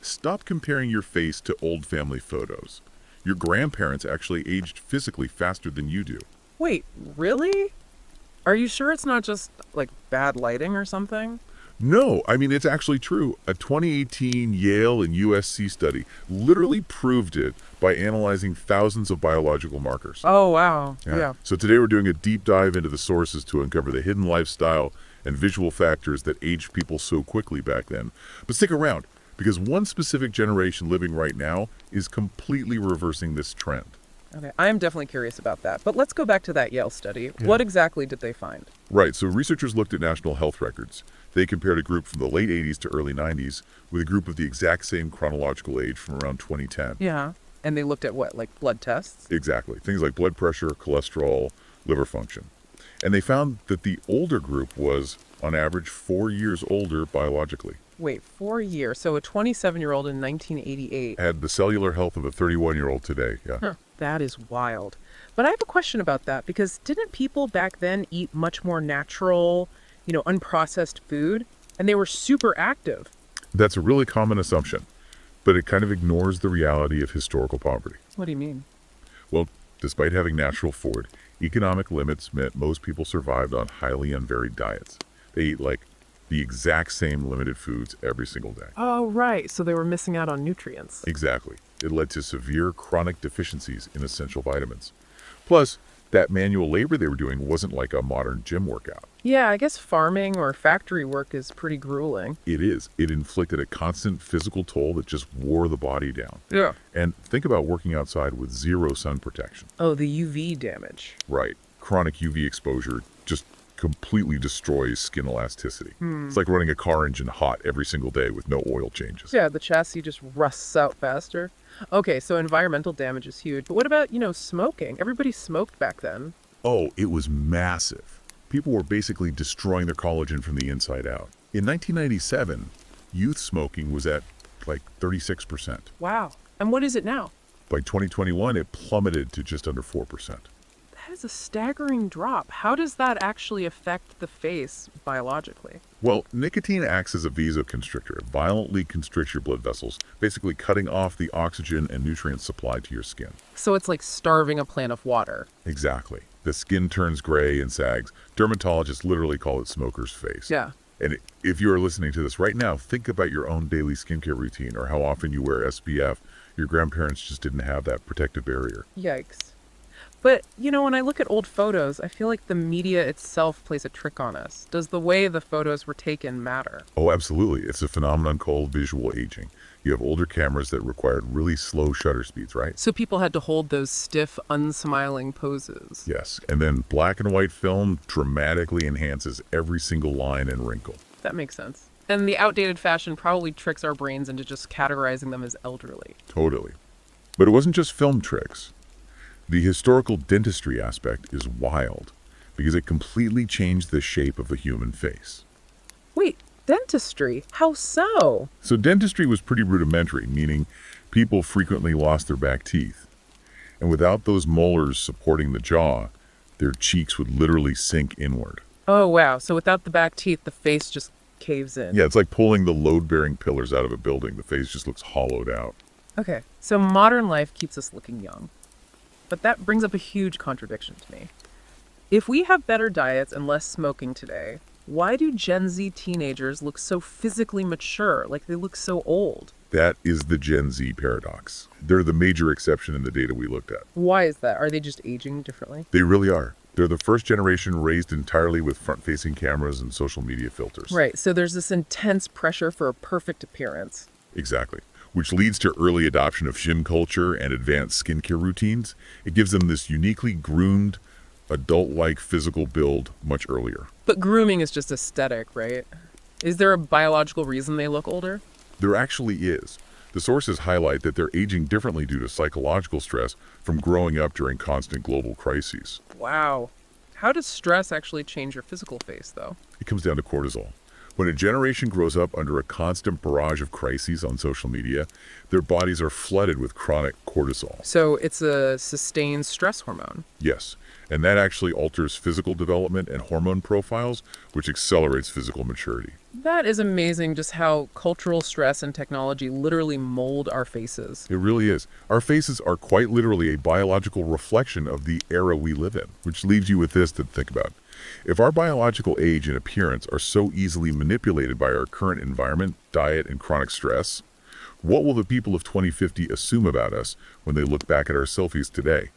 Stop comparing your face to old family photos. Your grandparents actually aged physically faster than you do. Wait, really? Are you sure it's not just, like, bad lighting or something? No, I mean, it's actually true. A 2018 Yale and USC study literally proved it by analyzing thousands of biological markers. Oh, wow. Yeah. So today we're doing a deep dive into the sources to uncover the hidden lifestyle and visual factors that aged people so quickly back then. But stick around, because one specific generation living right now is completely reversing this trend. Okay, I am definitely curious about that. But let's go back to that Yale study. What exactly did they find? Right, so researchers looked at national health records. They compared a group from the late 80s to early 90s with a group of the exact same chronological age from around 2010. Yeah. And they looked at what, like blood tests? Exactly. Things like blood pressure, cholesterol, liver function. And they found that the older group was, on average, 4 years older biologically. Wait, 4 years. So a 27-year-old in 1988. Had the cellular health of a 31-year-old today, yeah. Huh, that is wild. But I have a question about that, because didn't people back then eat much more natural, unprocessed food? And they were super active. That's a really common assumption, but it kind of ignores the reality of historical poverty. What do you mean? Well, despite having natural food, economic limits meant most people survived on highly unvaried diets. They eat like the exact same limited foods every single day. Oh, right. So they were missing out on nutrients. Exactly. It led to severe chronic deficiencies in essential vitamins. Plus, that manual labor they were doing wasn't like a modern gym workout. Yeah, I guess farming or factory work is pretty grueling. It is. It inflicted a constant physical toll that just wore the body down. Yeah. And think about working outside with zero sun protection. Oh, the UV damage. Right. Chronic UV exposure just completely destroys skin elasticity. It's like running a car engine hot every single day with no oil changes. Yeah, the chassis just rusts out faster. Okay, so environmental damage is huge. But what about, smoking? Everybody smoked back then. Oh, it was massive. People were basically destroying their collagen from the inside out. In 1997, youth smoking was at like 36%. Wow. And what is it now? By 2021, it plummeted to just under 4%. That is a staggering drop. How does that actually affect the face biologically? Well, nicotine acts as a vasoconstrictor. It violently constricts your blood vessels, basically cutting off the oxygen and nutrient supply to your skin. So it's like starving a plant of water. Exactly. The skin turns gray and sags. Dermatologists literally call it smoker's face. Yeah. And if you are listening to this right now, think about your own daily skincare routine or how often you wear SPF. Your grandparents just didn't have that protective barrier. Yikes. But, when I look at old photos, I feel like the media itself plays a trick on us. Does the way the photos were taken matter? Oh, absolutely. It's a phenomenon called visual aging. You have older cameras that required really slow shutter speeds, right? So people had to hold those stiff, unsmiling poses. Yes. And then black and white film dramatically enhances every single line and wrinkle. That makes sense. And the outdated fashion probably tricks our brains into just categorizing them as elderly. Totally. But it wasn't just film tricks. The historical dentistry aspect is wild because it completely changed the shape of the human face. Wait, dentistry? How so? So dentistry was pretty rudimentary, meaning people frequently lost their back teeth. And without those molars supporting the jaw, their cheeks would literally sink inward. Oh, wow. So without the back teeth, the face just caves in. Yeah, it's like pulling the load-bearing pillars out of a building. The face just looks hollowed out. Okay, so modern life keeps us looking young. But that brings up a huge contradiction to me. If we have better diets and less smoking today, why do Gen Z teenagers look so physically mature, like they look so old? That is the Gen Z paradox. They're the major exception in the data we looked at. Why is that? Are they just aging differently? They really are. They're the first generation raised entirely with front-facing cameras and social media filters. Right, so there's this intense pressure for a perfect appearance. Exactly. Which leads to early adoption of gym culture and advanced skincare routines. It gives them this uniquely groomed, adult-like physical build much earlier. But grooming is just aesthetic, right? Is there a biological reason they look older? There actually is. The sources highlight that they're aging differently due to psychological stress from growing up during constant global crises. Wow. How does stress actually change your physical face, though? It comes down to cortisol. When a generation grows up under a constant barrage of crises on social media, their bodies are flooded with chronic cortisol. So it's a sustained stress hormone. Yes, and that actually alters physical development and hormone profiles, which accelerates physical maturity. That is amazing just how cultural stress and technology literally mold our faces. It really is. Our faces are quite literally a biological reflection of the era we live in, which leaves you with this to think about. If our biological age and appearance are so easily manipulated by our current environment, diet, and chronic stress, what will the people of 2050 assume about us when they look back at our selfies today?